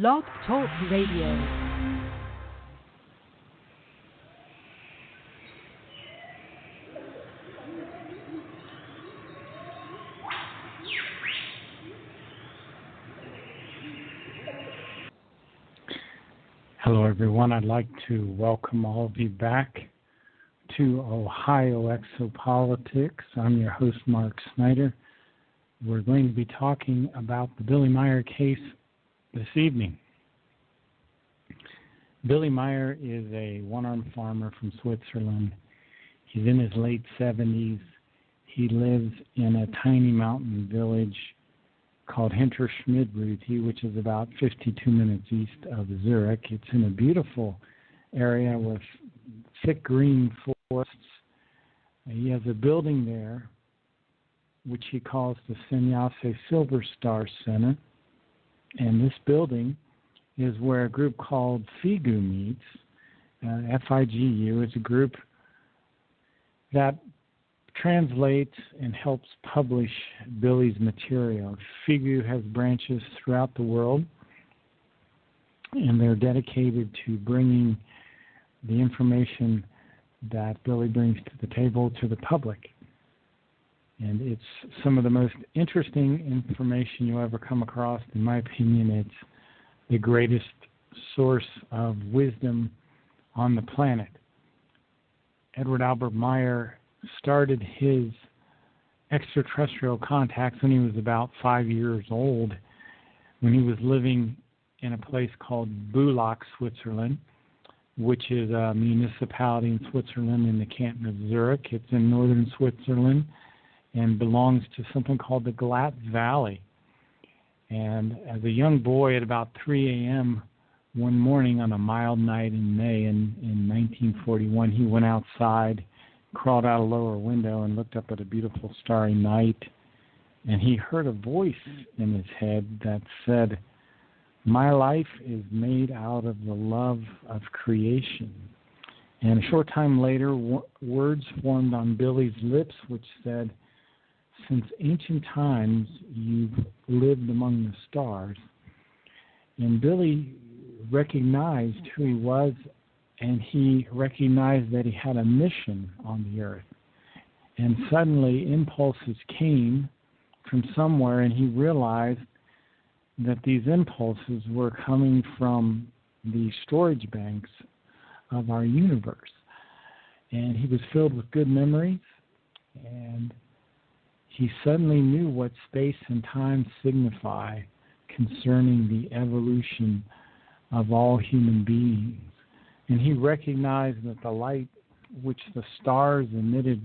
Blog Talk Radio. Hello, everyone. I'd like to welcome all of you back to Ohio Exopolitics. I'm your host, Mark Snyder. We're going to be talking about the Billy Meyer case this evening. Billy Meyer is a one-armed farmer from Switzerland. He's in his late 70s. He lives in a tiny mountain village called Hinterschmidruti, which is about 52 minutes east of Zurich. It's in a beautiful area with thick green forests. He has a building there, which he calls the Sannyasi Silver Star Center. And this building is where a group called FIGU meets. FIGU is a group that translates and helps publish Billy's material. FIGU has branches throughout the world, and they're dedicated to bringing the information that Billy brings to the table to the public. And it's some of the most interesting information you'll ever come across. In my opinion, it's the greatest source of wisdom on the planet. Edward Albert Meyer started his extraterrestrial contacts when he was about 5 years old, when he was living in a place called Bulach, Switzerland, which is a municipality in Switzerland in the canton of Zurich. It's in northern Switzerland and belongs to something called the Glatt Valley. And as a young boy at about 3 a.m. one morning on a mild night in May in 1941, he went outside, crawled out a lower window, and looked up at a beautiful starry night. And he heard a voice in his head that said, "My life is made out of the love of creation." And a short time later, words formed on Billy's lips which said, "Since ancient times, you've lived among the stars." And Billy recognized who he was, and he recognized that he had a mission on the earth. And suddenly, impulses came from somewhere, and he realized that these impulses were coming from the storage banks of our universe. And he was filled with good memories, and he suddenly knew what space and time signify concerning the evolution of all human beings. And he recognized that the light which the stars emitted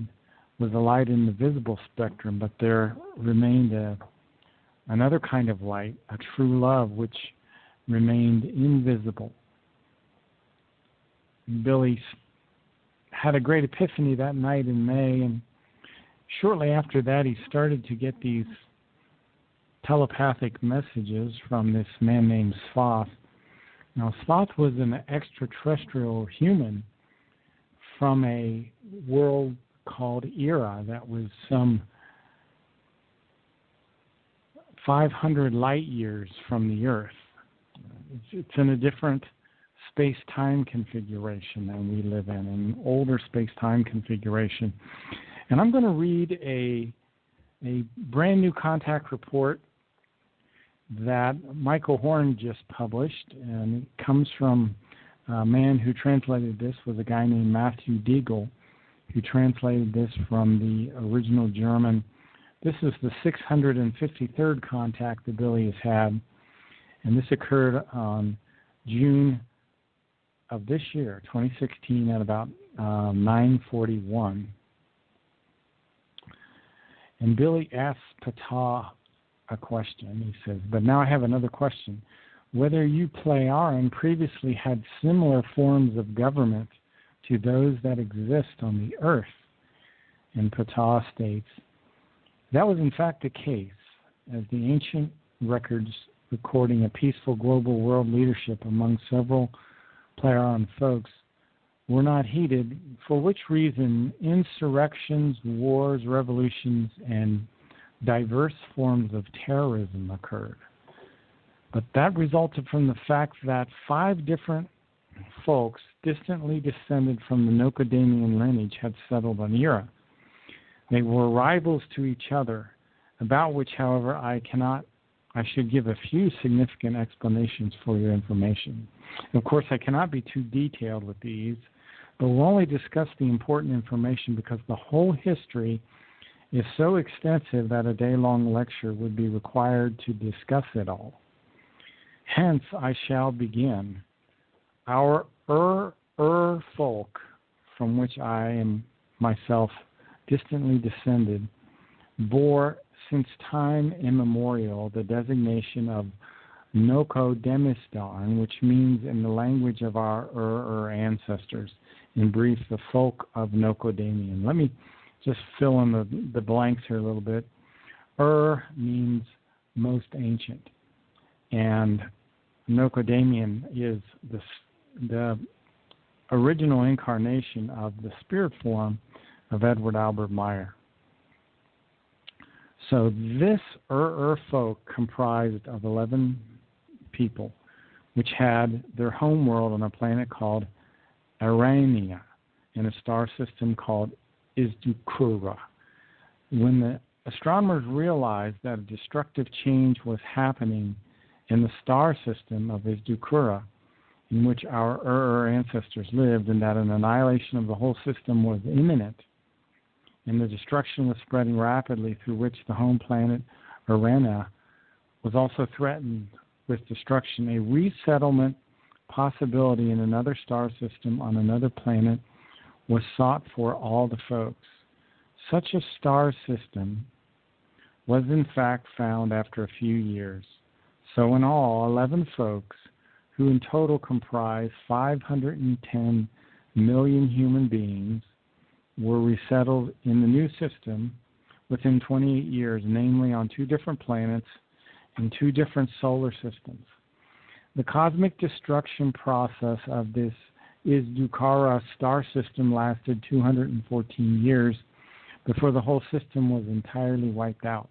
was a light in the visible spectrum, but there remained another kind of light, a true love, which remained invisible. Billy had a great epiphany that night in May, and shortly after that, he started to get these telepathic messages from this man named Svath. Now, Svath was an extraterrestrial human from a world called Era that was some 500 light years from the Earth. It's in a different space-time configuration than we live in, an older space-time configuration. And I'm going to read a brand new contact report that Michael Horn just published, and it comes from a man who translated this, was a guy named Matthew Deagle, who translated this from the original German. This is the 653rd contact that Billy has had, and this occurred on June of this year, 2016, at about 9:41. And Billy asks Ptah a question. He says, "But now I have another question. Whether you, Plejaren, previously had similar forms of government to those that exist on the earth?" And Ptah states, "That was in fact the case, as the ancient records recording a peaceful global world leadership among several Plejaren folks were not heeded, for which reason insurrections, wars, revolutions, and diverse forms of terrorism occurred. But that resulted from the fact that 5 different folks distantly descended from the Nocodamian lineage had settled on Ura. They were rivals to each other, about which, however, I should give a few significant explanations for your information. Of course, I cannot be too detailed with these, but we'll only discuss the important information because the whole history is so extensive that a day-long lecture would be required to discuss it all. Hence, I shall begin. Our folk, from which I am myself distantly descended, bore since time immemorial the designation of Nokodemistan, which means in the language of our ancestors, in brief, the folk of Nocodamian. Let me just fill in the blanks here a little bit. Means most ancient, and Nocodamian is the original incarnation of the spirit form of Edward Albert Meyer. So this folk comprised of 11 people, which had their home world on a planet called Arania in a star system called Izdukura. When the astronomers realized that a destructive change was happening in the star system of Izdukura, in which our ancestors lived, and that an annihilation of the whole system was imminent, and the destruction was spreading rapidly, through which the home planet Arena was also threatened with destruction, a resettlement possibility in another star system on another planet was sought for all the folks. Such a star system was in fact found after a few years. So in all, 11 folks, who in total comprise 510 million human beings, were resettled in the new system within 28 years, namely on 2 different planets in 2 different solar systems. The cosmic destruction process of this Izdukara star system lasted 214 years before the whole system was entirely wiped out.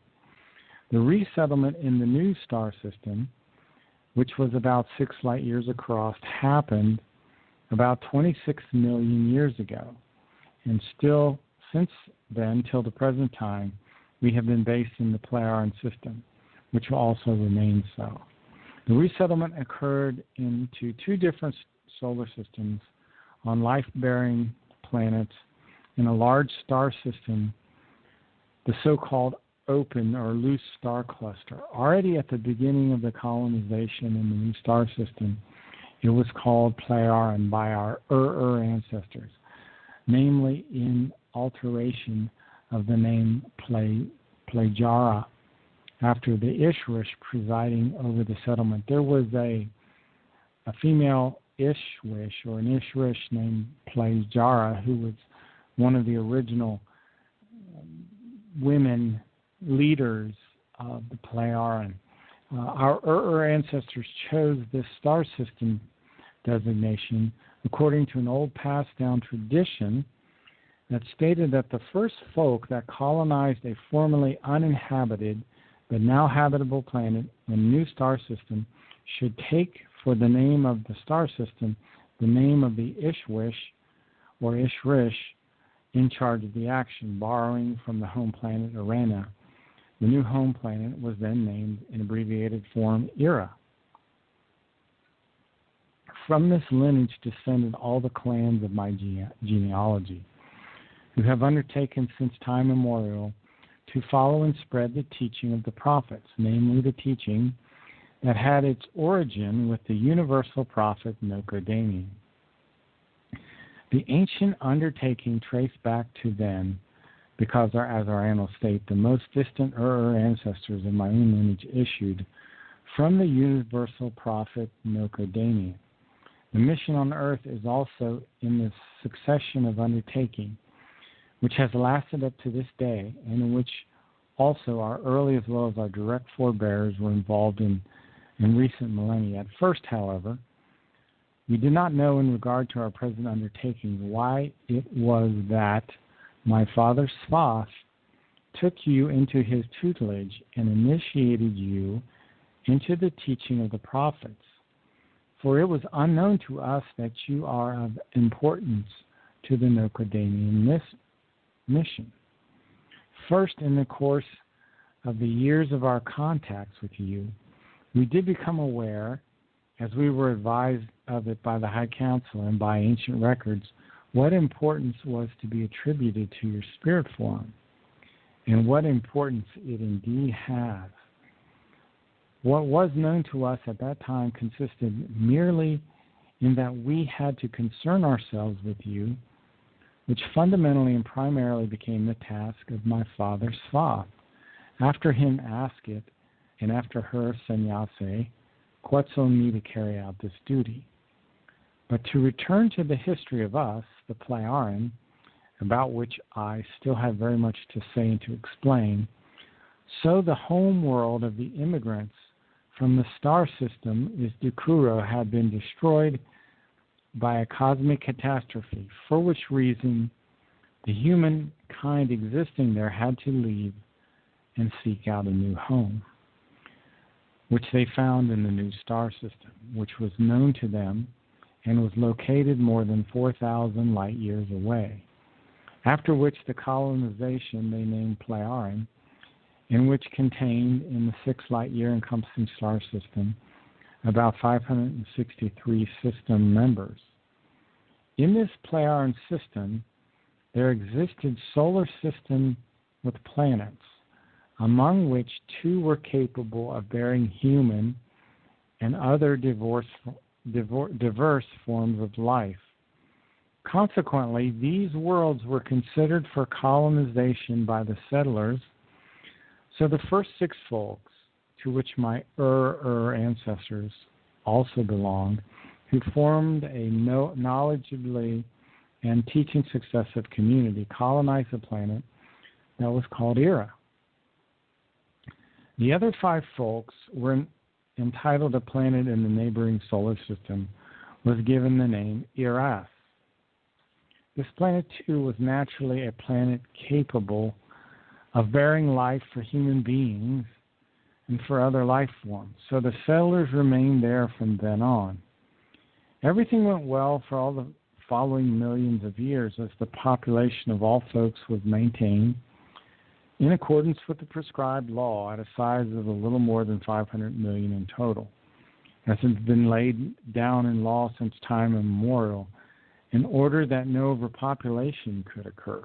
The resettlement in the new star system, which was about 6 light years across, happened about 26 million years ago. And still, since then, till the present time, we have been based in the Plejaren system, which also remains so. The resettlement occurred into 2 different solar systems on life-bearing planets in a large star system, the so-called open or loose star cluster. Already at the beginning of the colonization in the new star system, it was called Plejaren by our ancestors, namely in alteration of the name Plejara after the Ishwish presiding over the settlement. There was a female Ishwish or an Ishwish named Plejara who was one of the original women leaders of the Plejaren. Our ancestors chose this star system designation according to an old passed-down tradition that stated that the first folk that colonized a formerly uninhabited but now habitable planet in a new star system should take for the name of the star system the name of the Ishwish or Ishrish in charge of the action, borrowing from the home planet Arena. The new home planet was then named in abbreviated form Ira. From this lineage descended all the clans of my genealogy, who have undertaken since time immemorial to follow and spread the teaching of the prophets, namely the teaching that had its origin with the universal prophet Nocodamian. The ancient undertaking traced back to then, because, as our annals state, the most distant ancestors of my own lineage issued from the universal prophet Nocodamian. The mission on earth is also in the succession of undertaking, which has lasted up to this day, and in which also our early as well as our direct forebears were involved in recent millennia. At first, however, we did not know in regard to our present undertaking why it was that my father Svath took you into his tutelage and initiated you into the teaching of the prophets. For it was unknown to us that you are of importance to the Nocadamian mission. First, in the course of the years of our contacts with you, we did become aware, as we were advised of it by the High Council and by ancient records, what importance was to be attributed to your spirit form, and what importance it indeed has. What was known to us at that time consisted merely in that we had to concern ourselves with you, which fundamentally and primarily became the task of my father Svath. After him Askit, and after her Sannyase, Quetzal me to carry out this duty. But to return to the history of us, the Plejaren, about which I still have very much to say and to explain, so the home world of the immigrants from the star system is Dukuro had been destroyed by a cosmic catastrophe, for which reason the humankind existing there had to leave and seek out a new home, which they found in the new star system, which was known to them and was located more than 4,000 light years away. After which the colonization they named Plejaren, in which contained in the 6 light year encompassing star system about 563 system members. In this Plejaren system, there existed solar system with planets, among which 2 were capable of bearing human and other diverse forms of life. Consequently, these worlds were considered for colonization by the settlers. So the first 6 folks, to which my ancestors also belonged, who formed a knowledgeably and teaching successive community, colonized a planet that was called Ira. The other 5 folks were entitled a planet in the neighboring solar system, was given the name Iras. This planet, too, was naturally a planet capable of bearing life for human beings and for other life forms. So the settlers remained there from then on. Everything went well for all the following millions of years as the population of all folks was maintained in accordance with the prescribed law at a size of a little more than 500 million in total, as has been laid down in law since time immemorial, in order that no overpopulation could occur,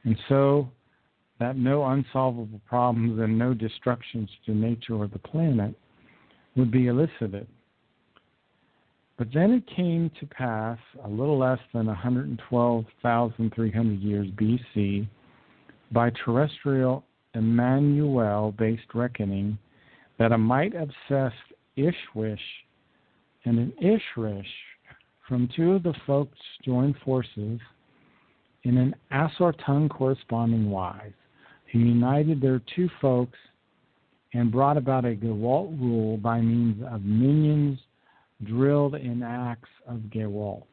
and so that no unsolvable problems and no destructions to nature or the planet would be elicited. But then it came to pass, a little less than 112,300 years BC, by terrestrial Emmanuel-based reckoning, that a might-obsessed Ishwish and an Ishrish from 2 of the folks joined forces in an Assortung corresponding wise, who united their 2 folks and brought about a Gewalt rule by means of minions drilled in acts of Gewalt,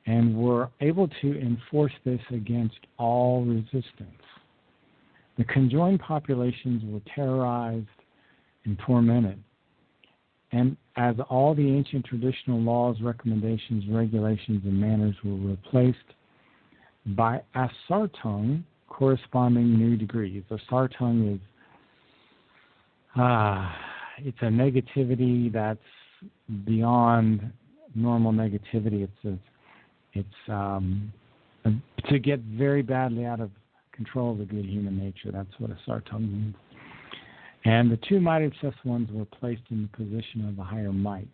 and were able to enforce this against all resistance. The conjoined populations were terrorized and tormented, and as all the ancient traditional laws, recommendations, regulations, and manners were replaced by Asartung, corresponding new degrees. Asartung is it's a negativity that's beyond normal negativity. It's to get very badly out of control of the good human nature. That's what Asartung means. And the 2 might-obsessed ones were placed in the position of a higher might.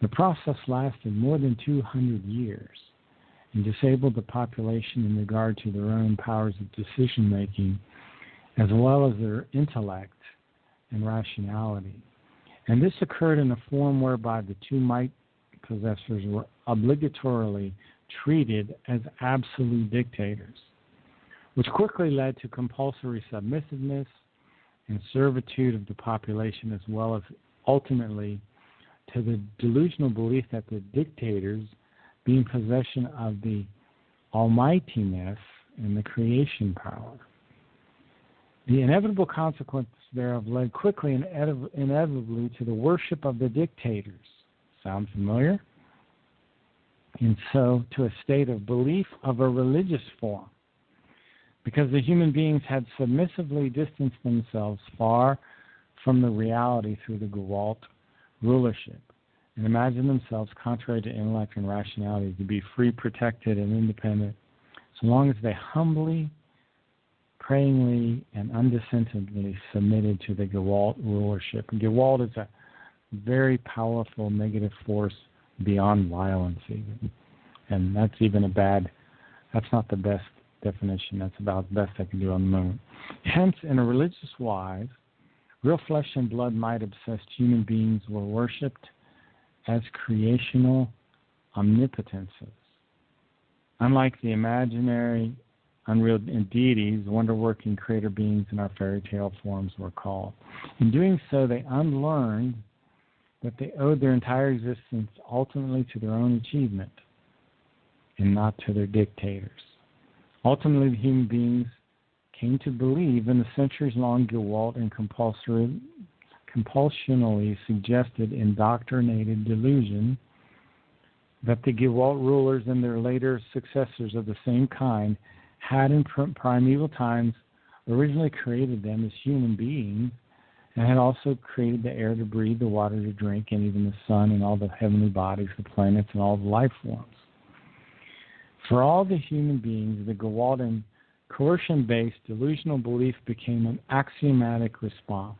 The process lasted more than 200 years and disabled the population in regard to their own powers of decision-making, as well as their intellect and rationality. And this occurred in a form whereby the 2 might possessors were obligatorily treated as absolute dictators, which quickly led to compulsory submissiveness and servitude of the population, as well as ultimately to the delusional belief that the dictators, being possession of the almightiness and the creation power, The inevitable consequence thereof led quickly and inevitably to the worship of the dictators. Sound familiar? And so to a state of belief of a religious form, because the human beings had submissively distanced themselves far from the reality through the Gewalt rulership, and imagined themselves, contrary to intellect and rationality, to be free, protected, and independent, so long as they humbly, prayingly, and undissentedly submitted to the Gewalt rulership. Gewalt is a very powerful negative force beyond violence even. And that's that's not the best definition. That's about the best I can do on the moment. Hence, in a religious wise, real flesh and blood might-obsessed human beings were worshipped as creational omnipotences. Unlike the imaginary, unreal deities, wonder-working creator beings in our fairy tale forms were called. In doing so, they unlearned that they owed their entire existence ultimately to their own achievement and not to their dictators. Ultimately, the human beings came to believe in the centuries-long Gewalt and compulsionally suggested indoctrinated delusion that the Gewalt rulers and their later successors of the same kind had in primeval times originally created them as human beings, and had also created the air to breathe, the water to drink, and even the sun and all the heavenly bodies, the planets, and all the life forms. For all the human beings, the Gewalt and coercion-based delusional belief became an axiomatic response,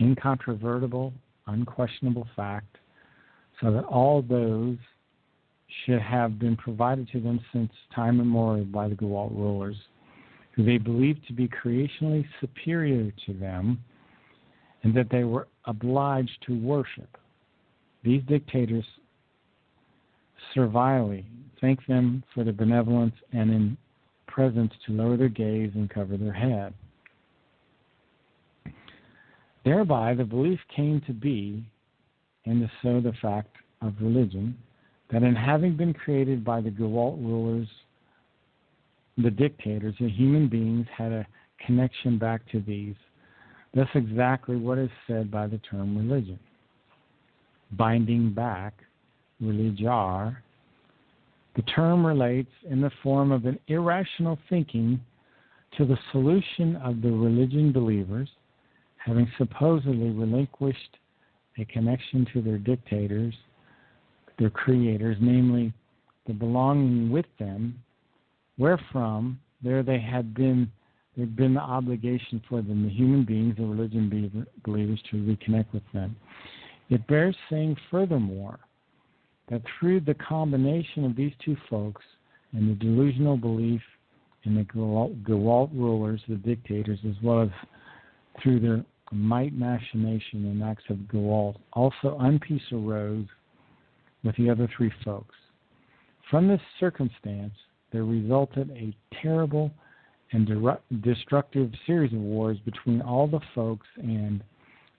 incontrovertible, unquestionable fact, so that all those should have been provided to them since time immemorial by the Gewalt rulers, who they believed to be creationally superior to them, and that they were obliged to worship. These dictators servilely thank them for their benevolence, and in presence to lower their gaze and cover their head. Thereby the belief came to be, and so the fact of religion, that in having been created by the Gewalt rulers, the dictators, the human beings had a connection back to these. That's exactly what is said by the term religion. Binding back, religiar. The term relates in the form of an irrational thinking to the solution of the religion believers, having supposedly relinquished a connection to their dictators, their creators, namely the belonging with them, wherefrom there'd been the obligation for them, the human beings, the religion believers, to reconnect with them. It bears saying furthermore that through the combination of these two folks and the delusional belief in the Gewalt rulers, the dictators, as well as through their might machination and acts of Gewalt, also unpeace arose with the other three folks. From this circumstance, there resulted a terrible and destructive series of wars between all the folks, and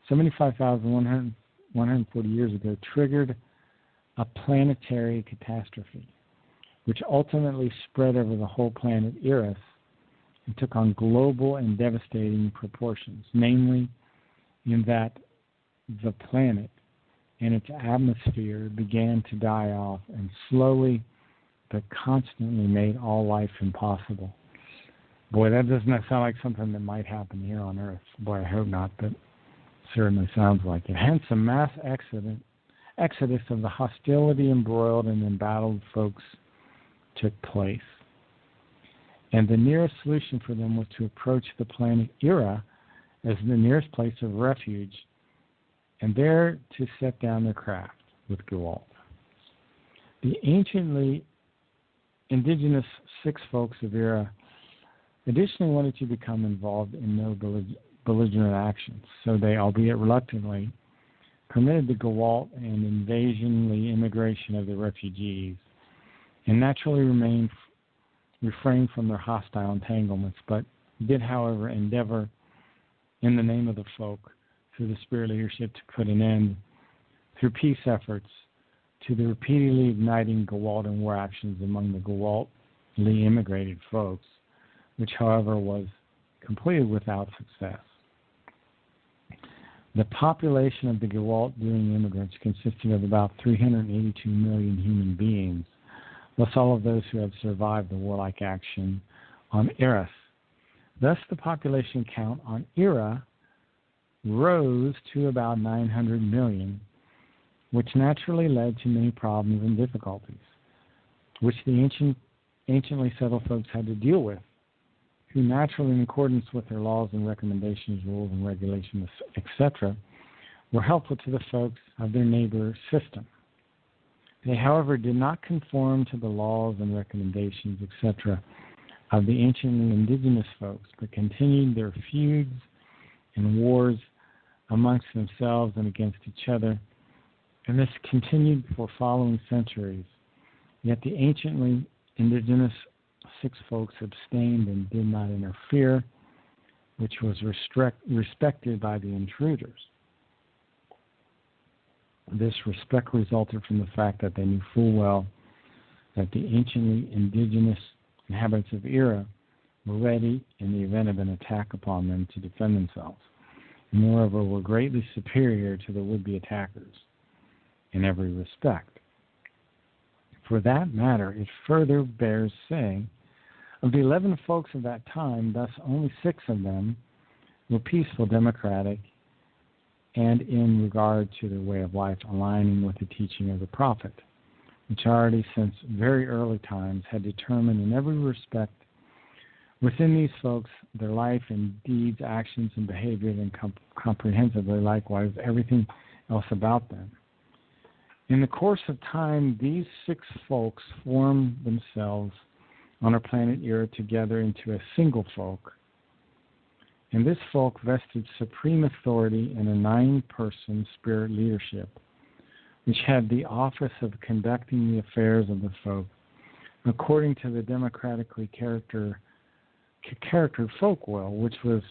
75,140 years ago triggered a planetary catastrophe, which ultimately spread over the whole planet Earth and took on global and devastating proportions, namely in that the planet and its atmosphere began to die off and slowly but constantly made all life impossible. Boy, that does not sound like something that might happen here on Earth. Boy, I hope not, but it certainly sounds like it. Hence, a mass exodus of the hostility embroiled and embattled folks took place. And the nearest solution for them was to approach the planet Era as the nearest place of refuge, and there to set down their craft with Gewalt. The anciently indigenous six folks of Era additionally wanted to become involved in no belligerent actions, so they, albeit reluctantly, permitted the Gewalt and invasionly immigration of the refugees, and naturally refrained from their hostile entanglements, but did, however, endeavor in the name of the folk, through the spirit leadership, to put an end, through peace efforts, to the repeatedly igniting Gewalt and war actions among the Gewaltly immigrated folks, which, however, was completely without success. The population of the Gewalt-dealing immigrants consisted of about 382 million human beings, plus all of those who had survived the warlike action on Eris. Thus, the population count on Era rose to about 900 million, which naturally led to many problems and difficulties, which the anciently settled folks had to deal with, who naturally, in accordance with their laws and recommendations, rules and regulations, etc., were helpful to the folks of their neighbor system. They, however, did not conform to the laws and recommendations, etc., of the anciently indigenous folks, but continued their feuds and wars amongst themselves and against each other, and this continued for following centuries. Yet the anciently indigenous six folks abstained and did not interfere, which was respected by the intruders. This respect resulted from the fact that they knew full well that the anciently indigenous inhabitants of Era were ready in the event of an attack upon them to defend themselves, and moreover were greatly superior to the would-be attackers in every respect. For that matter, it further bears saying, of the 11 folks of that time, thus only 6 of them were peaceful, democratic, and in regard to their way of life aligning with the teaching of the prophet, which already since very early times had determined in every respect within these folks their life and deeds, actions, and behaviors, and comprehensively likewise everything else about them. In the course of time, these 6 folks formed themselves on our planet Era together into a single folk, and this folk vested supreme authority in a 9-person spirit leadership, which had the office of conducting the affairs of the folk according to the democratically charactered folk will, which was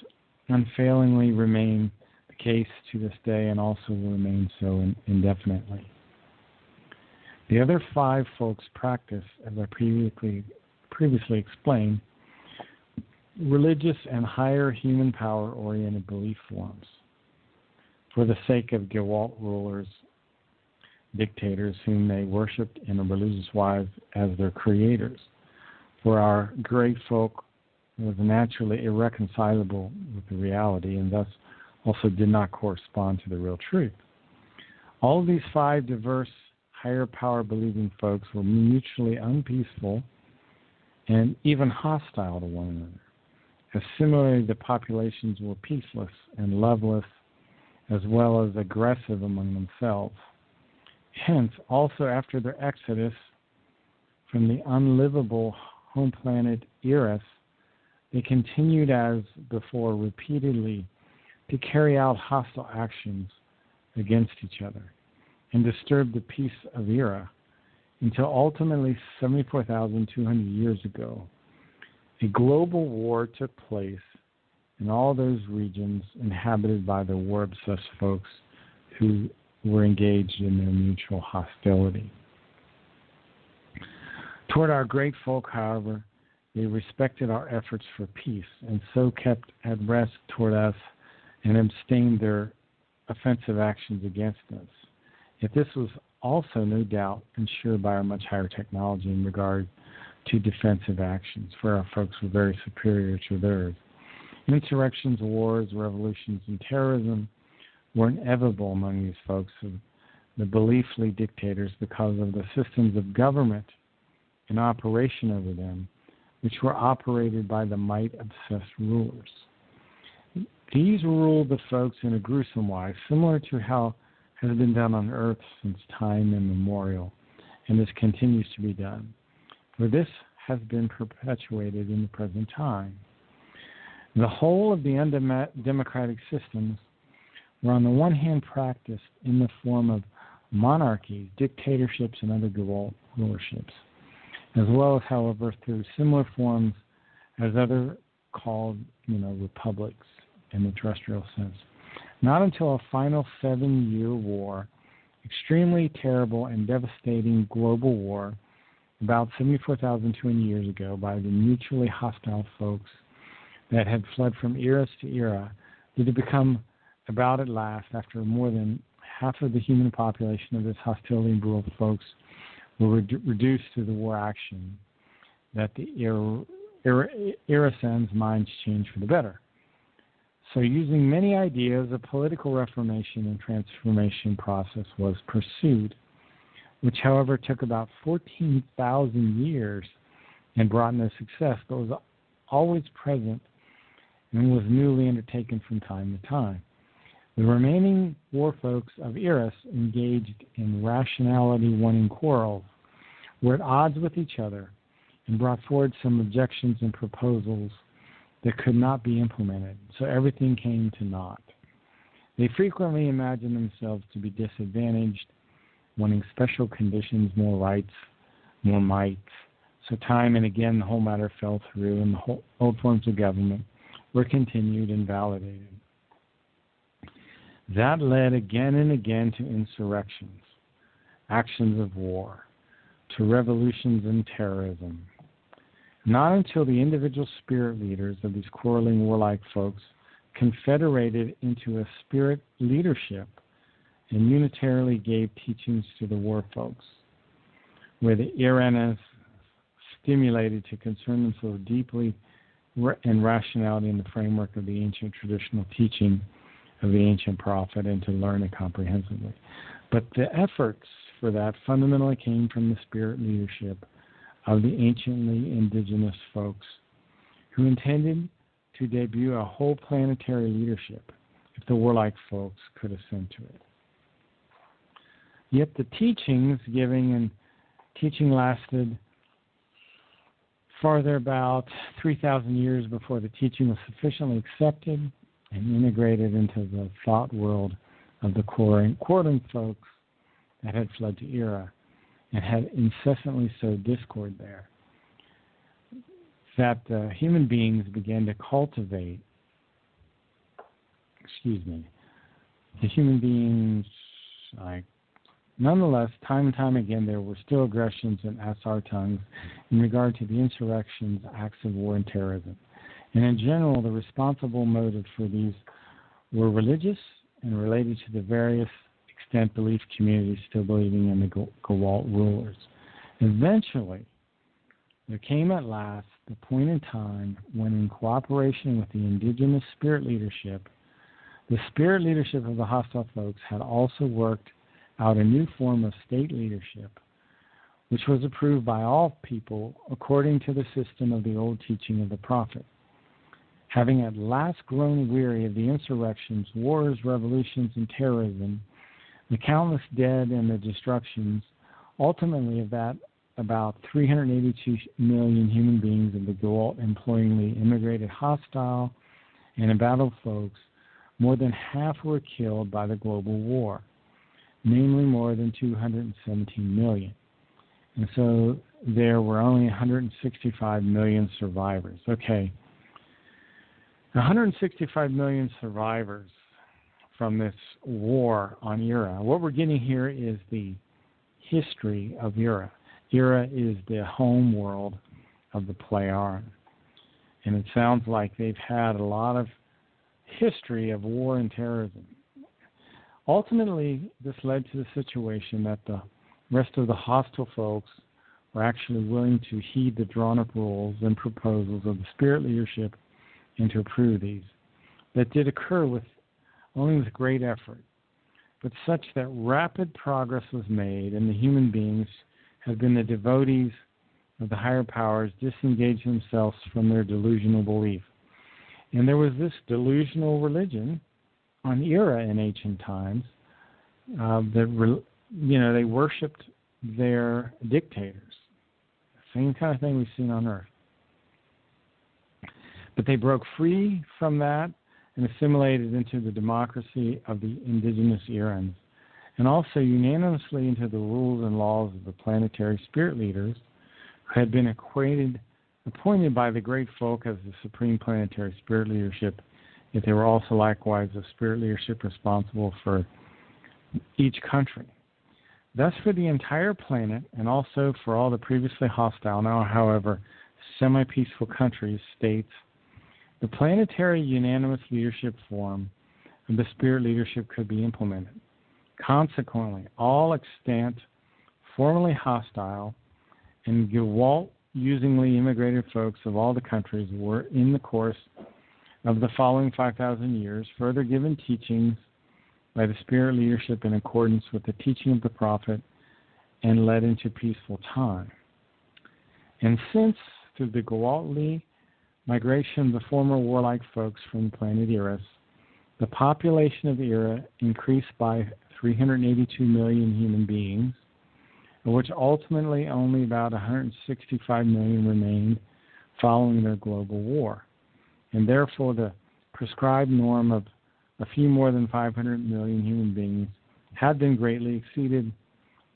unfailingly remain the case to this day and also will remain so indefinitely. The other 5 folks practice, as I previously explained, religious and higher human power-oriented belief forms for the sake of Gewalt rulers, dictators whom they worshipped in a religious wise as their creators. For our great folk was naturally irreconcilable with the reality and thus also did not correspond to the real truth. All of these 5 diverse higher power believing folks were mutually unpeaceful and even hostile to one another, as similarly the populations were peaceless and loveless as well as aggressive among themselves. Hence, also after their exodus from the unlivable home planet Eris, they continued as before repeatedly to carry out hostile actions against each other and disturb the peace of Era until ultimately 74,200 years ago, a global war took place in all those regions inhabited by the war-obsessed folks who were engaged in their mutual hostility. Toward our great folk, however, they respected our efforts for peace and so kept at rest toward us and abstained their offensive actions against us. Yet this was also, no doubt, ensured by our much higher technology in regard to defensive actions, for our folks were very superior to theirs. Insurrections, wars, revolutions, and terrorism were inevitable among these folks of the beliefly dictators because of the systems of government in operation over them, which were operated by the might-obsessed rulers. These ruled the folks in a gruesome way, similar to how has been done on earth since time immemorial, and this continues to be done. For this has been perpetuated in the present time. The whole of the undemocratic systems were on the one hand practiced in the form of monarchies, dictatorships, and other rulerships, as well as, however, through similar forms as other called, republics in the terrestrial sense. Not until a final 7-year war, extremely terrible and devastating global war, about 74,200 years ago by the mutually hostile folks that had fled from era to era did it become about at last after more than half of the human population of this hostility and brutal folks were reduced to the war action that the Irasens' minds changed for the better. So using many ideas, a political reformation and transformation process was pursued, which, however, took about 14,000 years and brought no success, but was always present and was newly undertaken from time to time. The remaining war folks of Eris engaged in rationality-wanting quarrels, were at odds with each other, and brought forward some objections and proposals that could not be implemented, so everything came to naught. They frequently imagined themselves to be disadvantaged, wanting special conditions, more rights, more might. So time and again the whole matter fell through, and the old forms of government were continued and validated. That led again and again to insurrections, actions of war, to revolutions and terrorism. Not until the individual spirit leaders of these quarreling warlike folks confederated into a spirit leadership and unitarily gave teachings to the war folks, where the Iranas stimulated to concern themselves deeply in rationality in the framework of the ancient traditional teaching of the ancient prophet and to learn it comprehensively. But the efforts for that fundamentally came from the spirit leadership of the anciently indigenous folks who intended to debut a whole planetary leadership if the warlike folks could ascend to it. Yet the teaching lasted farther about 3,000 years before the teaching was sufficiently accepted and integrated into the thought world of the quarreling folks that had fled to Era and had incessantly sowed discord there, that human beings began to cultivate, the human beings, nonetheless, time and time again, there were still aggressions and Asar tongues in regard to the insurrections, acts of war, and terrorism. And in general, the responsible motives for these were religious and related to the various extent belief communities still believing in the Gawalt rulers. Eventually, there came at last the point in time when, in cooperation with the indigenous spirit leadership, the spirit leadership of the hostile folks had also worked out a new form of state leadership, which was approved by all people according to the system of the old teaching of the prophet. Having at last grown weary of the insurrections, wars, revolutions, and terrorism, the countless dead and the destructions, ultimately of that about 382 million human beings of the Gawalt employingly immigrated hostile and embattled folks, more than half were killed by the global war, namely more than 217 million. And so there were only 165 million survivors. Okay, 165 million survivors from this war on Era. What we're getting here is the history of Era. Era is the home world of the Plejaren. And it sounds like they've had a lot of history of war and terrorism. Ultimately, this led to the situation that the rest of the hostile folks were actually willing to heed the drawn-up rules and proposals of the spirit leadership and to approve these. That did occur only with great effort, but such that rapid progress was made, and the human beings have been the devotees of the higher powers disengaged themselves from their delusional belief. And there was this delusional religion on Era in ancient times they worshipped their dictators. Same kind of thing we've seen on Earth. But they broke free from that and assimilated into the democracy of the indigenous Irans, and also unanimously into the rules and laws of the planetary spirit leaders who had been appointed by the great folk as the supreme planetary spirit leadership, yet they were also likewise the spirit leadership responsible for each country. Thus, for the entire planet, and also for all the previously hostile, now, however, semi-peaceful countries, states, the planetary unanimous leadership form of the spirit leadership could be implemented. Consequently, all extant, formerly hostile, and Gewalt-usingly immigrated folks of all the countries were, in the course of the following 5,000 years, further given teachings by the spirit leadership in accordance with the teaching of the prophet and led into peaceful time. And since, through the Gewaltly migration of the former warlike folks from the planet Eris, the population of Era increased by 382 million human beings, of which ultimately only about 165 million remained following their global war. And therefore, the prescribed norm of a few more than 500 million human beings had been greatly exceeded.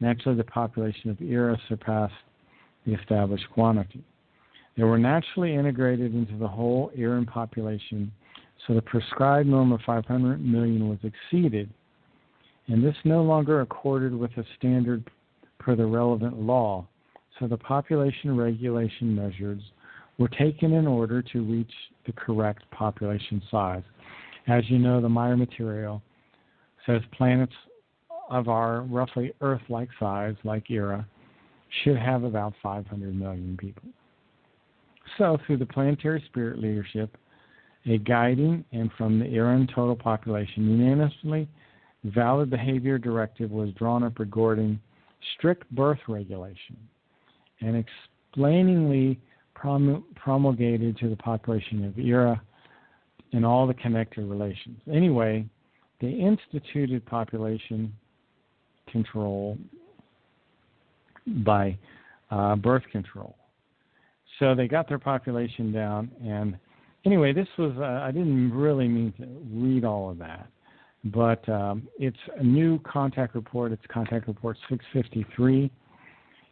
Naturally, the population of Era surpassed the established quantity. They were naturally integrated into the whole Eran population, so the prescribed norm of 500 million was exceeded, and this no longer accorded with a standard per the relevant law, so the population regulation measures were taken in order to reach the correct population size. As you know, the Meyer material says planets of our roughly Earth-like size, like Era, should have about 500 million people. So, through the planetary spirit leadership, a guiding and from the Eran total population unanimously valid behavior directive was drawn up regarding strict birth regulation and explainingly promulgated to the population of Era and all the connected relations. Anyway, they instituted population control by birth control. So they got their population down, and anyway, this was, I didn't really mean to read all of that, but it's a new contact report. It's contact report 653.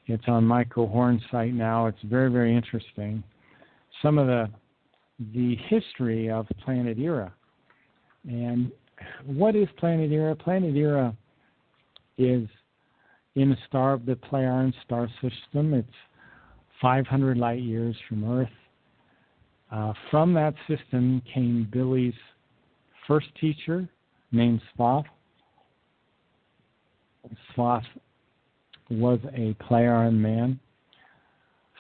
It's on Michael Horn's site now. It's very, very interesting. Some of the history of planet Era. And what is planet Era? Planet Era is in a star of the Plejaren star system. It's 500 light years from Earth. From that system came Billy's first teacher, named Svath. Svath was a Plejaren man.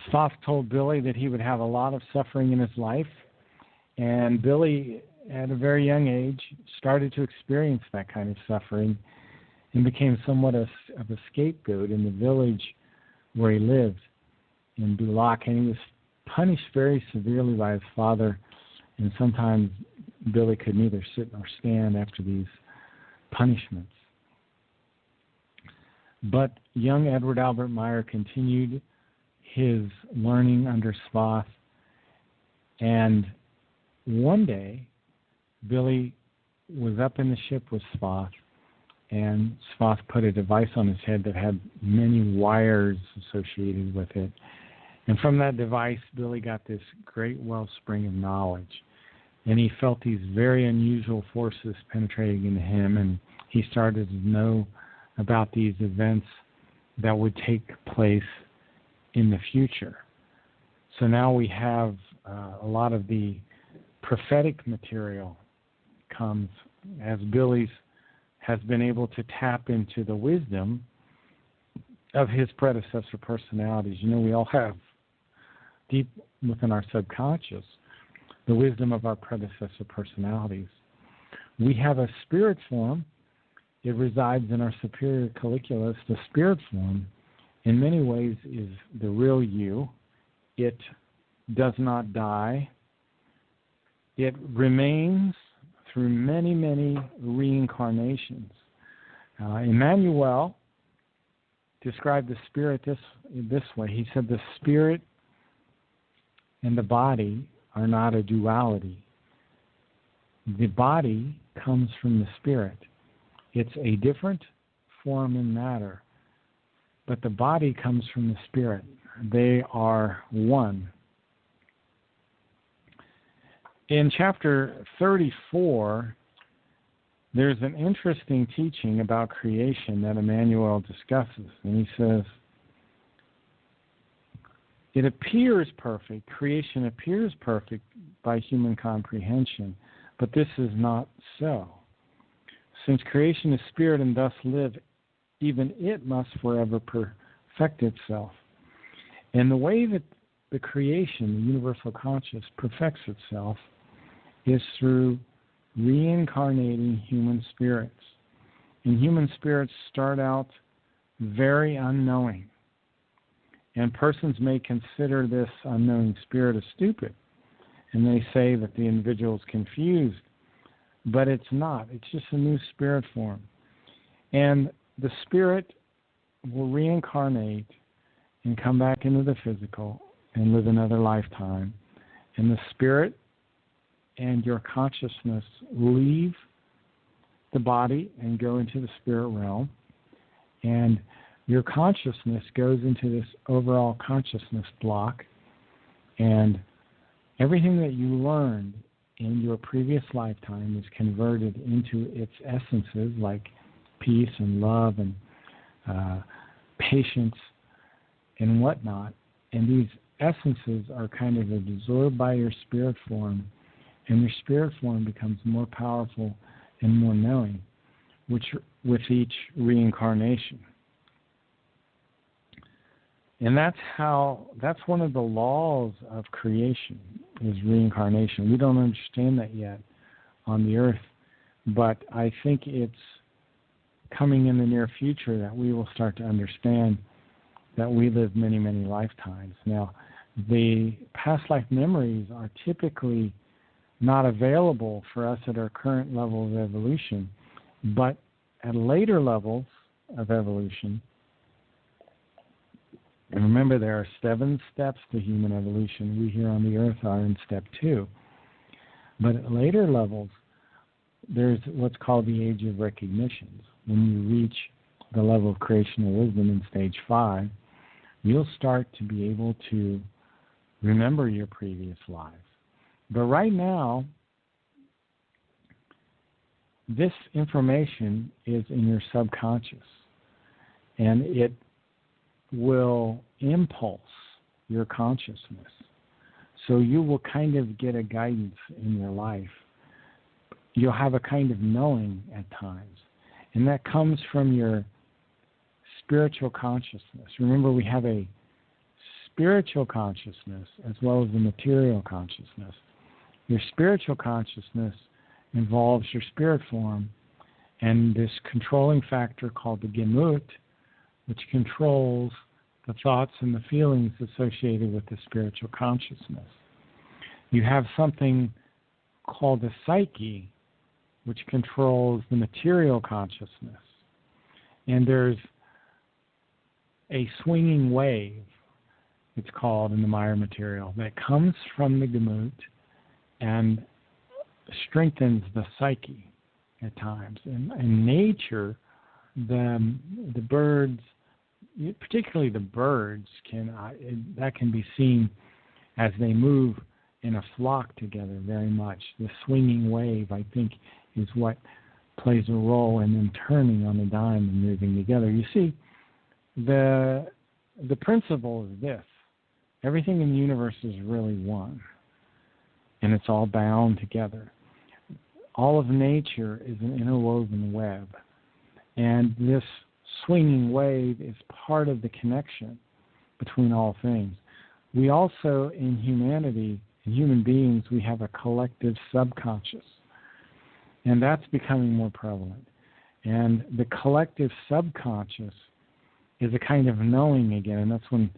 Svath told Billy that he would have a lot of suffering in his life, and Billy, at a very young age, started to experience that kind of suffering and became somewhat of a scapegoat in the village where he lived in Bulak, and he was punished very severely by his father, and sometimes Billy could neither sit nor stand after these punishments. But young Edward Albert Meyer continued his learning under Svath, and one day Billy was up in the ship with Svath, and Svath put a device on his head that had many wires associated with it. And from that device, Billy got this great wellspring of knowledge. And he felt these very unusual forces penetrating into him, and he started to know about these events that would take place in the future. So now we have a lot of the prophetic material comes as Billy's has been able to tap into the wisdom of his predecessor personalities. You know, we all have deep within our subconscious the wisdom of our predecessor personalities. We have a spirit form. It resides in our superior colliculus. The spirit form, in many ways, is the real you. It does not die. It remains through many, many reincarnations. Emmanuel described the spirit this way. He said the spirit and the body are not a duality. The body comes from the spirit. It's a different form and matter, but the body comes from the spirit. They are one. In chapter 34, there's an interesting teaching about creation that Emmanuel discusses. And he says, It appears perfect, creation appears perfect by human comprehension, but this is not so. Since creation is spirit and thus live, even it must forever perfect itself. And the way that the creation, the universal conscious, perfects itself is through reincarnating human spirits. And human spirits start out very unknowing. And persons may consider this unknowing spirit as stupid. And they say that the individual is confused. But it's not. It's just a new spirit form. And the spirit will reincarnate and come back into the physical and live another lifetime. And the spirit and your consciousness leave the body and go into the spirit realm. And your consciousness goes into this overall consciousness block. And everything that you learned in your previous lifetime is converted into its essences like peace and love and patience and whatnot. And these essences are kind of absorbed by your spirit form, and your spirit form becomes more powerful and more knowing, which with each reincarnation. And that's one of the laws of creation, is reincarnation. We don't understand that yet on the earth, but I think it's coming in the near future that we will start to understand that we live many, many lifetimes. Now, the past life memories are typically not available for us at our current level of evolution, but at later levels of evolution, and remember there are 7 steps to human evolution. We here on the earth are in step 2. But at later levels, there's what's called the age of recognitions. When you reach the level of creational wisdom in stage 5, you'll start to be able to remember your previous lives. But right now, this information is in your subconscious, and it will impulse your consciousness. So you will kind of get a guidance in your life. You'll have a kind of knowing at times, and that comes from your spiritual consciousness. Remember, we have a spiritual consciousness as well as a material consciousness. Your spiritual consciousness involves your spirit form and this controlling factor called the Gemut, which controls the thoughts and the feelings associated with the spiritual consciousness. You have something called the psyche, which controls the material consciousness. And there's a swinging wave, it's called in the Meyer material, that comes from the Gemut and strengthens the psyche at times. In nature, the birds, particularly the birds, that can be seen as they move in a flock together very much. The swinging wave, I think, is what plays a role in them turning on a dime and moving together. You see, the principle is this. Everything in the universe is really one, and it's all bound together. All of nature is an interwoven web, and this swinging wave is part of the connection between all things. We also, in humanity, in human beings, we have a collective subconscious, and that's becoming more prevalent. And the collective subconscious is a kind of knowing again, and that's when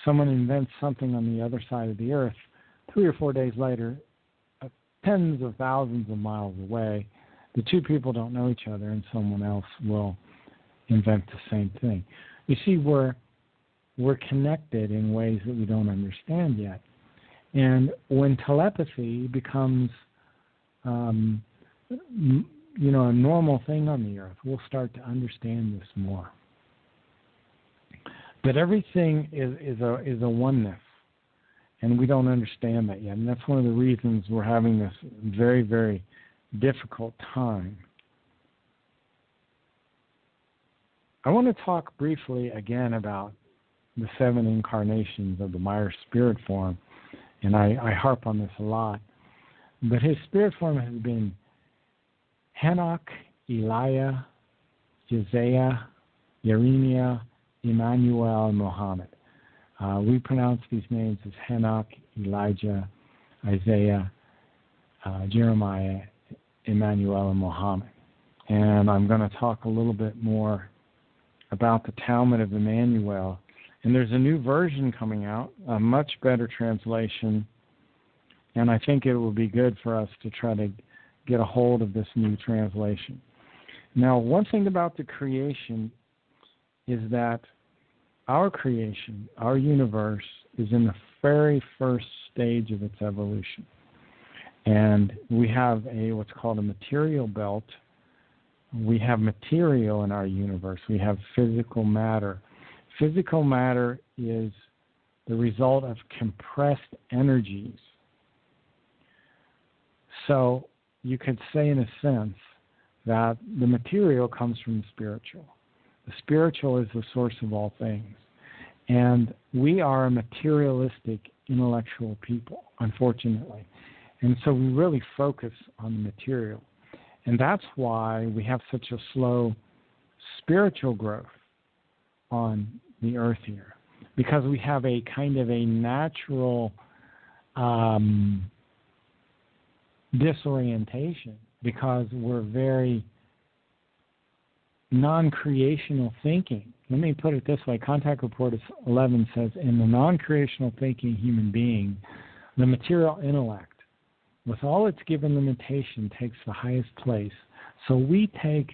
someone invents something on the other side of the earth, 3 or 4 days later, tens of thousands of miles away, the two people don't know each other, and someone else will invent the same thing. You see, we're connected in ways that we don't understand yet. And when telepathy becomes, a normal thing on the earth, we'll start to understand this more. But everything is a oneness, and we don't understand that yet. And that's one of the reasons we're having this very, very difficult time. I want to talk briefly again about the 7 incarnations of the Meyer spirit form, and I harp on this a lot. But his spirit form has been Henoch, Elijah, Isaiah, Yeremia, Emmanuel, and Muhammad. We pronounce these names as Henoch, Elijah, Isaiah, Jeremiah, Emmanuel, and Muhammad. And I'm going to talk a little bit more about the Talmud of Emmanuel. And there's a new version coming out, a much better translation. And I think it will be good for us to try to get a hold of this new translation. Now, one thing about the creation is that our creation, our universe, is in the very first stage of its evolution. And we have what's called a material belt. We have material in our universe. We have physical matter. Physical matter is the result of compressed energies. So you could say, in a sense, that the material comes from the spiritual. The spiritual is the source of all things. And we are a materialistic, intellectual people, unfortunately. And so we really focus on the material. And that's why we have such a slow spiritual growth on the earth here. Because we have a kind of a natural disorientation, because we're very non-creational thinking. Let me put it this way. Contact Report 11 says, in the non-creational thinking human being, the material intellect, with all its given limitation, takes the highest place. So we take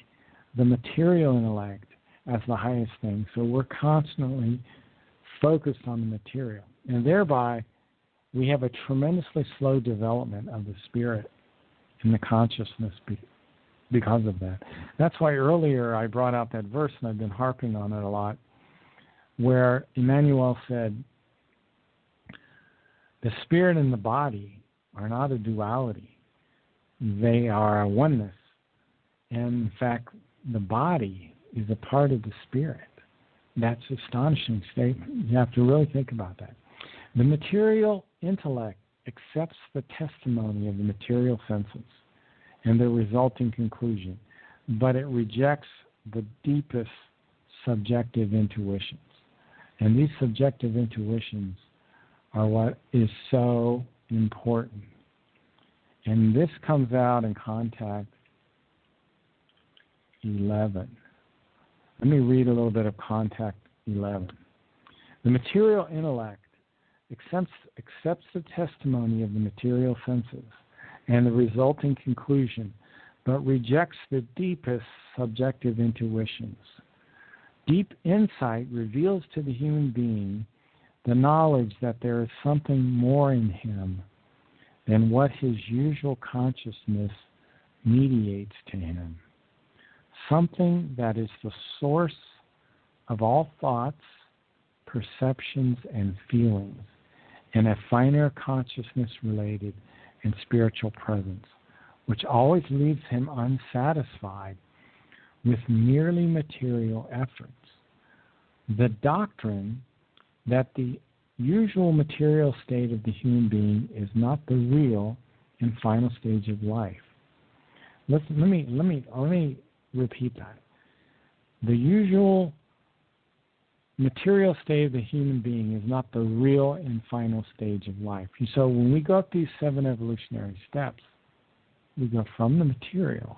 the material intellect as the highest thing. So we're constantly focused on the material. And thereby, we have a tremendously slow development of the spirit and the consciousness because of that. That's why earlier I brought out that verse, and I've been harping on it a lot, where Emmanuel said, the spirit and the body are not a duality. They are a oneness. And in fact, the body is a part of the spirit. That's an astonishing statement. You have to really think about that. The material intellect accepts the testimony of the material senses and their resulting conclusion, but it rejects the deepest subjective intuitions. And these subjective intuitions are what is so important. And this comes out in Contact 11. Let me read a little bit of Contact 11. The material intellect accepts the testimony of the material senses and the resulting conclusion, but rejects the deepest subjective intuitions. Deep insight reveals to the human being the knowledge that there is something more in him than what his usual consciousness mediates to him. Something that is the source of all thoughts, perceptions, and feelings, and a finer consciousness-related and spiritual presence, which always leaves him unsatisfied with merely material efforts. The doctrine that the usual material state of the human being is not the real and final stage of life. Let me repeat that. The usual material state of the human being is not the real and final stage of life. So when we go up these 7 evolutionary steps, we go from the material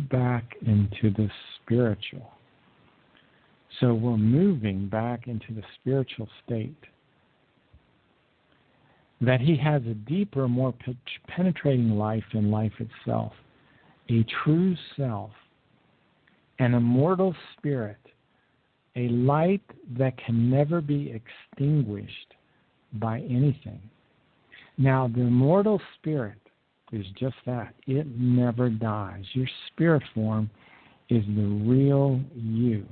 back into the spiritual. So we're moving back into the spiritual state. That he has a deeper, more penetrating life in life itself, a true self, an immortal spirit, a light that can never be extinguished by anything. Now, the immortal spirit is just that. It never dies. Your spirit form is the real you.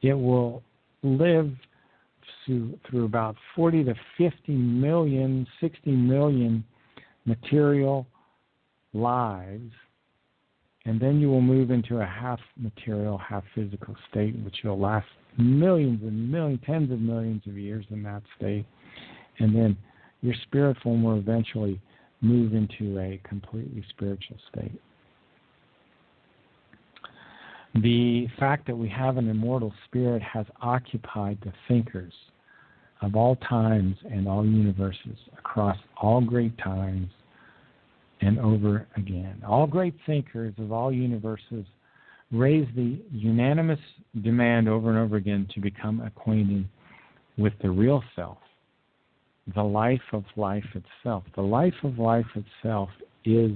It will live through about 40 to 50 million, 60 million material lives, And then you will move into a half material, half physical state, which will last millions and millions, tens of millions of years in that state. And then your spirit form will eventually move into a completely spiritual state. The fact that we have an immortal spirit has occupied the thinkers of all times and all universes across all great times and over again. All great thinkers of all universes raise the unanimous demand over and over again to become acquainted with the real self, the life of life itself. The life of life itself is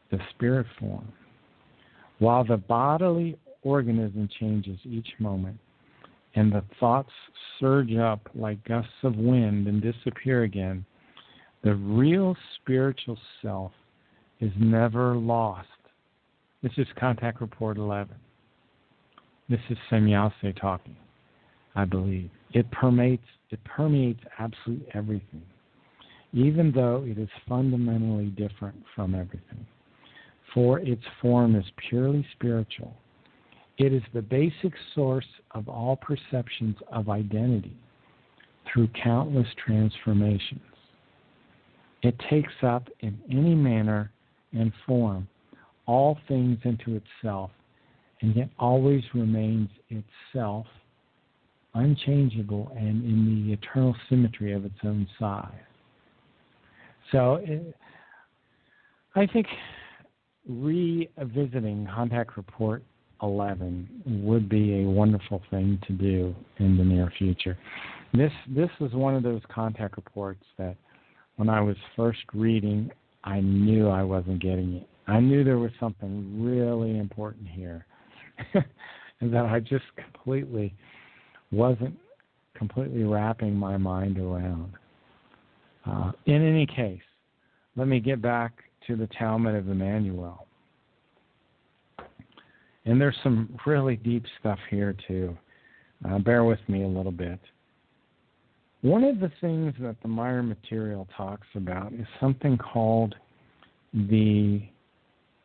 the spirit form. While the bodily organism changes each moment and the thoughts surge up like gusts of wind and disappear again, the real spiritual self is never lost. This is Contact Report 11. This is Semyase talking, I believe. It permeates absolutely everything, even though it is fundamentally different from everything. For its form is purely spiritual. It is the basic source of all perceptions of identity through countless transformations. It takes up in any manner and form all things into itself, and yet always remains itself, unchangeable and in the eternal symmetry of its own size. So I think revisiting Contact Report 11 would be a wonderful thing to do in the near future. This was one of those contact reports that when I was first reading, I knew I wasn't getting it. I knew there was something really important here and that I just wasn't completely wrapping my mind around. In any case, let me get back to the Talmud of Emmanuel. And there's some really deep stuff here too. Bear with me a little bit. One of the things that the Meyer material talks about is something called the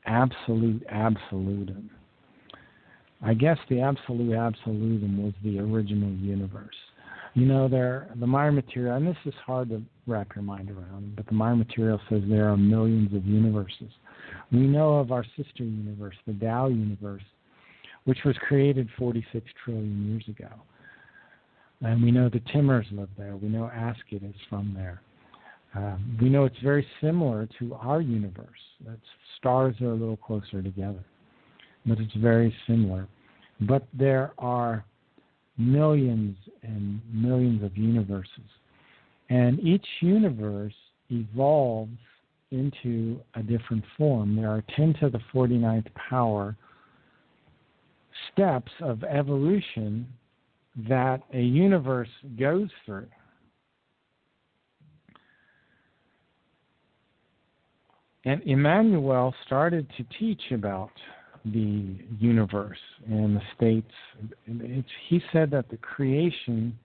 absolute absolutum. I guess the absolute absolutum was the original universe. You know, the Meyer material, and this is hard to wrap your mind around, but the Meyer material says there are millions of universes. We know of our sister universe, the Tao universe, which was created 46 trillion years ago. And we know the Timmers live there. We know Asket is from there. We know it's very similar to our universe. Stars are a little closer together, but it's very similar. But there are millions and millions of universes. And each universe evolves into a different form. There are 10 to the 49th power steps of evolution that a universe goes through. And Emmanuel started to teach about the universe and the states. He said that the creation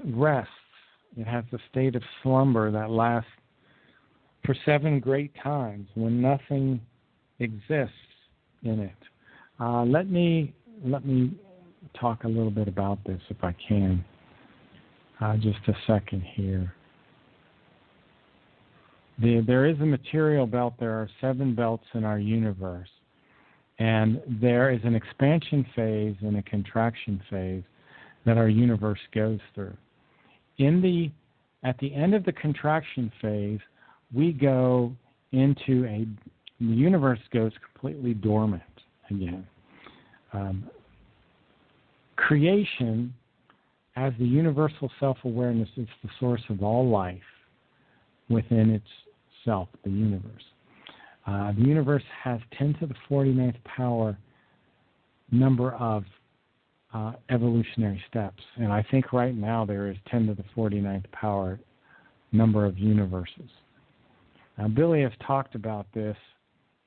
rests. It has a state of slumber that lasts for 7 great times when nothing exists in it. Let me talk a little bit about this if I can. Just a second here. There is a material belt. There are 7 belts in our universe. And there is an expansion phase and a contraction phase that our universe goes through. At the end of the contraction phase, we go into the universe goes completely dormant again. Creation, as the universal self-awareness, is the source of all life within itself, the universe. The universe has 10 to the 49th power number of evolutionary steps. And I think right now there is 10 to the 49th power number of universes. Now, Billy has talked about this.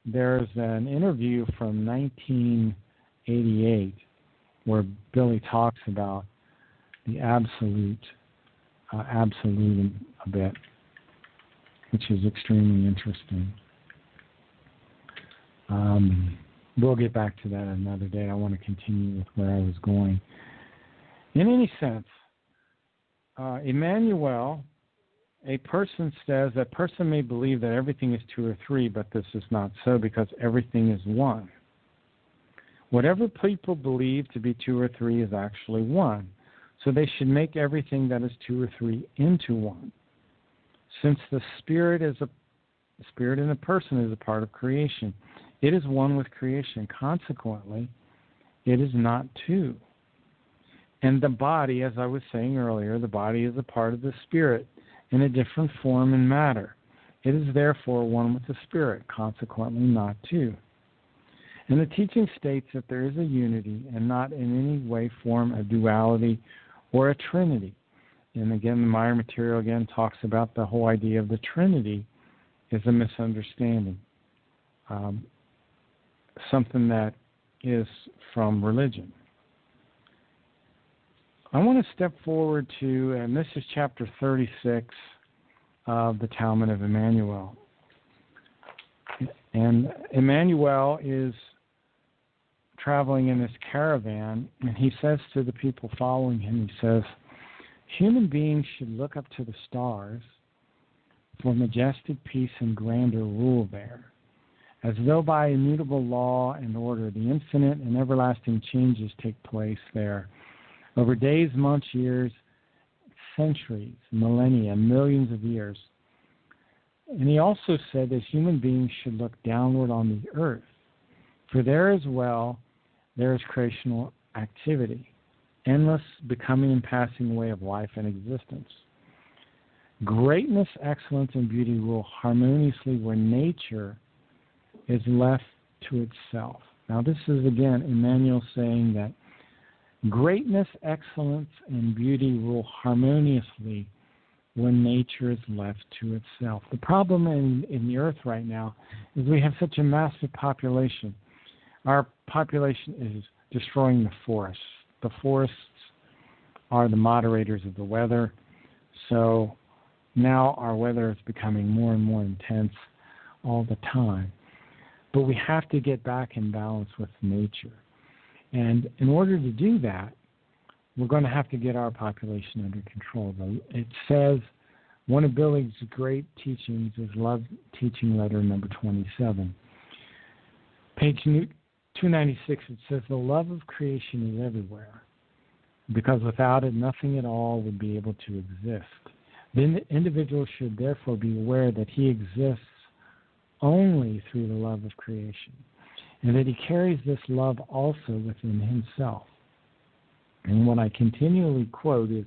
There's an interview from 1988 where Billy talks about the absolute a bit, which is extremely interesting. We'll get back to that another day. I want to continue with where I was going. In any sense, Emmanuel, a person says that person may believe that everything is two or three, but this is not so because everything is one. Whatever people believe to be two or three is actually one. So they should make everything that is two or three into one. Since the spirit in a person is a part of creation, it is one with creation. Consequently, it is not two. And the body, as I was saying earlier, the body is a part of the spirit in a different form and matter. It is therefore one with the spirit, consequently not two. And the teaching states that there is a unity and not in any way form a duality or a trinity. And again, the Meyer material again talks about the whole idea of the Trinity is a misunderstanding, something that is from religion. I want to step forward to, and this is chapter 36 of the Talmud of Emmanuel. And Emmanuel is traveling in this caravan, and he says to the people following him, he says, human beings should look up to the stars for majestic peace and grandeur rule there, as though by immutable law and order the infinite and everlasting changes take place there, over days, months, years, centuries, millennia, millions of years. And he also said that human beings should look downward on the earth, for there as well there is creational activity, endless becoming and passing away of life and existence. Greatness, excellence, and beauty rule harmoniously where nature is left to itself. Now this is again Emmanuel saying that greatness, excellence, and beauty rule harmoniously when nature is left to itself. The problem in the earth right now is we have such a massive population. Our population is destroying the forests. The forests are the moderators of the weather. So now our weather is becoming more and more intense all the time. But we have to get back in balance with nature. And in order to do that, we're going to have to get our population under control. It says one of Billy's great teachings is Love Teaching Letter number 27. Page 296, it says the love of creation is everywhere, because without it, nothing at all would be able to exist. The individual should therefore be aware that he exists only through the love of creation, and that he carries this love also within himself. And what I continually quote is,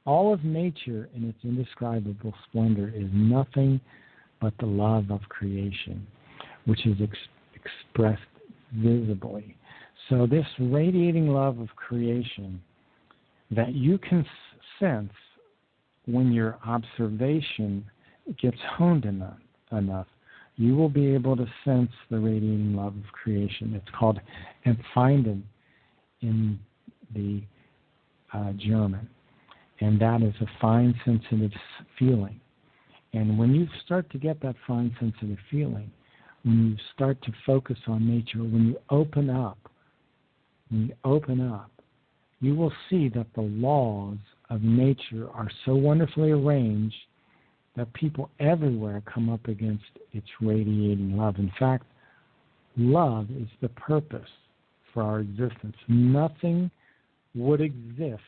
all of nature in its indescribable splendor is nothing but the love of creation, which is expressed visibly. So this radiating love of creation that you can sense when your observation gets honed enough, you will be able to sense the radiating love of creation. It's called Empfinden in the German, and that is a fine, sensitive feeling. And when you start to get that fine, sensitive feeling, when you start to focus on nature, when you open up, you will see that the laws of nature are so wonderfully arranged that people everywhere come up against its radiating love. In fact, love is the purpose for our existence. Nothing would exist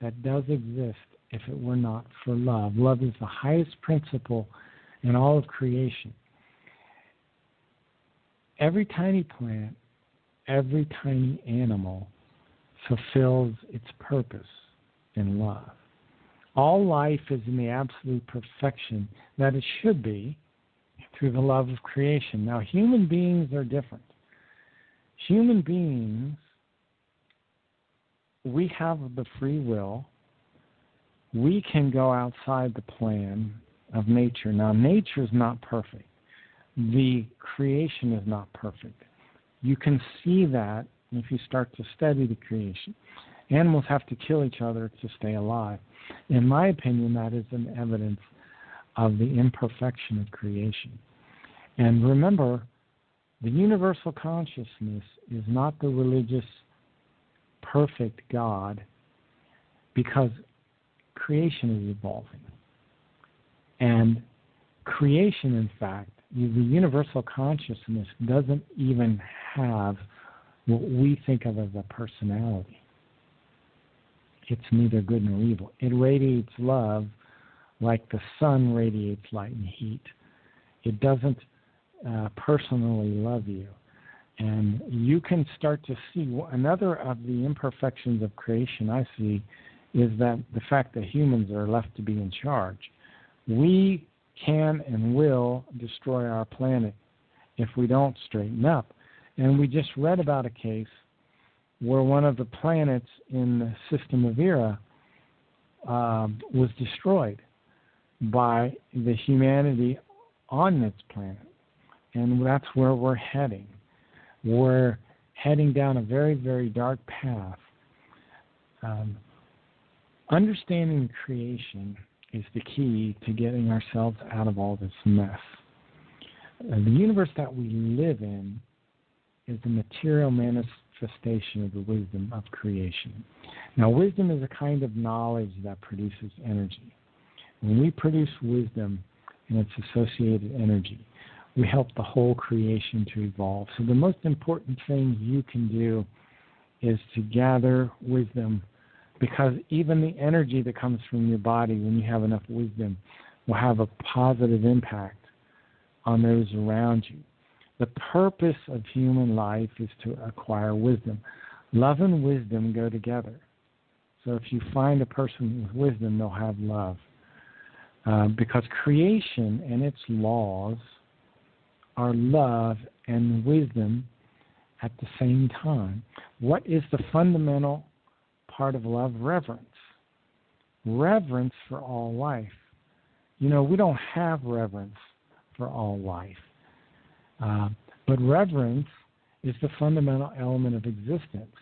that does exist if it were not for love. Love is the highest principle in all of creation. Every tiny plant, every tiny animal fulfills its purpose in love. All life is in the absolute perfection that it should be through the love of creation. Now, human beings are different. Human beings, we have the free will. We can go outside the plan of nature. Now, nature is not perfect. The creation is not perfect. You can see that if you start to study the creation. Animals have to kill each other to stay alive. In my opinion, that is an evidence of the imperfection of creation. And remember, The universal consciousness is not the religious perfect God, because creation is evolving. And creation, in fact, the universal consciousness doesn't even have what we think of as a personality. It's neither good nor evil. It radiates love like the sun radiates light and heat. It doesn't personally love you. And you can start to see another of the imperfections of creation I see is that the fact that humans are left to be in charge. We can and will destroy our planet if we don't straighten up. And we just read about a case where one of the planets in the system of Era was destroyed by the humanity on this planet. And that's where we're heading. We're heading down a very, very dark path. Understanding creation is the key to getting ourselves out of all this mess. The universe that we live in is the material manifestation of the wisdom of creation. Now, wisdom is a kind of knowledge that produces energy. When we produce wisdom and its associated energy, we help the whole creation to evolve. So the most important thing you can do is to gather wisdom, because even the energy that comes from your body, when you have enough wisdom, will have a positive impact on those around you. The purpose of human life is to acquire wisdom. Love and wisdom go together. So if you find a person with wisdom, they'll have love. Because creation and its laws are love and wisdom at the same time. What is the fundamental part of love? Reverence. Reverence for all life. You know, we don't have reverence for all life. But reverence is the fundamental element of existence.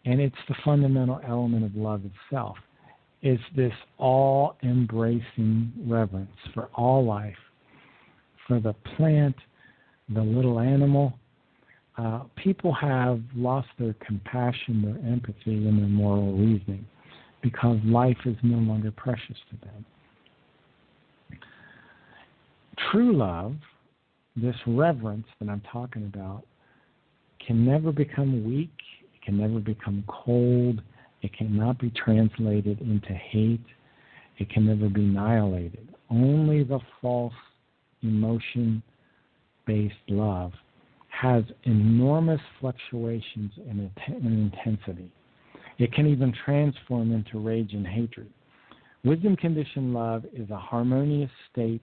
And it's the fundamental element of love itself. It's this all-embracing reverence for all life, for the plant, the little animal. People have lost their compassion, their empathy, and their moral reasoning because life is no longer precious to them. True love, this reverence that I'm talking about, can never become weak. It can never become cold. It cannot be translated into hate. It can never be annihilated. Only the false emotion-based love has enormous fluctuations in intensity. It can even transform into rage and hatred. Wisdom-conditioned love is a harmonious state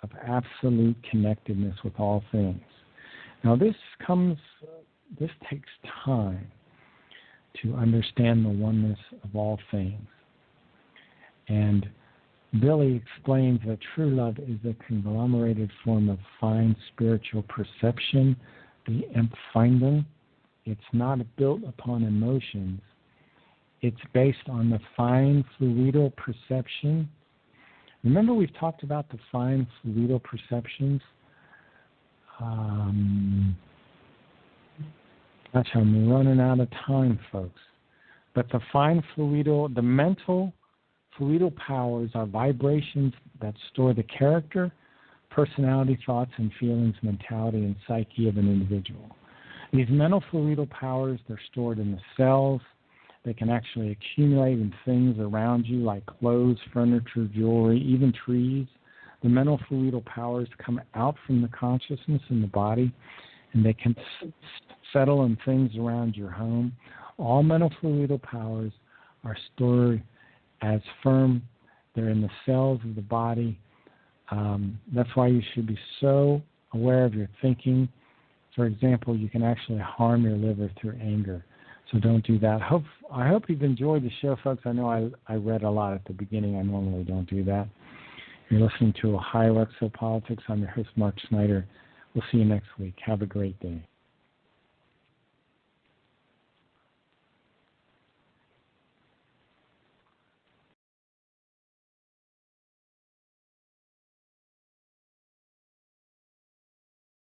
of absolute connectedness with all things. Now this takes time to understand the oneness of all things. And Billy explains that true love is a conglomerated form of fine spiritual perception, the Empfindung. It's not built upon emotions. It's based on the fine fluidal perception. Remember we've talked about the fine fluidal perceptions? Gosh, I'm running out of time, folks. But the fine fluidal, the mental fluidal powers are vibrations that store the character, personality, thoughts, and feelings, mentality, and psyche of an individual. These mental fluidal powers, they're stored in the cells. They can actually accumulate in things around you like clothes, furniture, jewelry, even trees. The mental fluidal powers come out from the consciousness in the body, and they can settle in things around your home. All mental fluidal powers are stored as firm. They're in the cells of the body. That's why you should be so aware of your thinking. For example, you can actually harm your liver through anger. So don't do that. I hope you've enjoyed the show, folks. I know I read a lot at the beginning. I normally don't do that. You're listening to Ohio Exopolitics. I'm your host, Mark Snyder. We'll see you next week. Have a great day.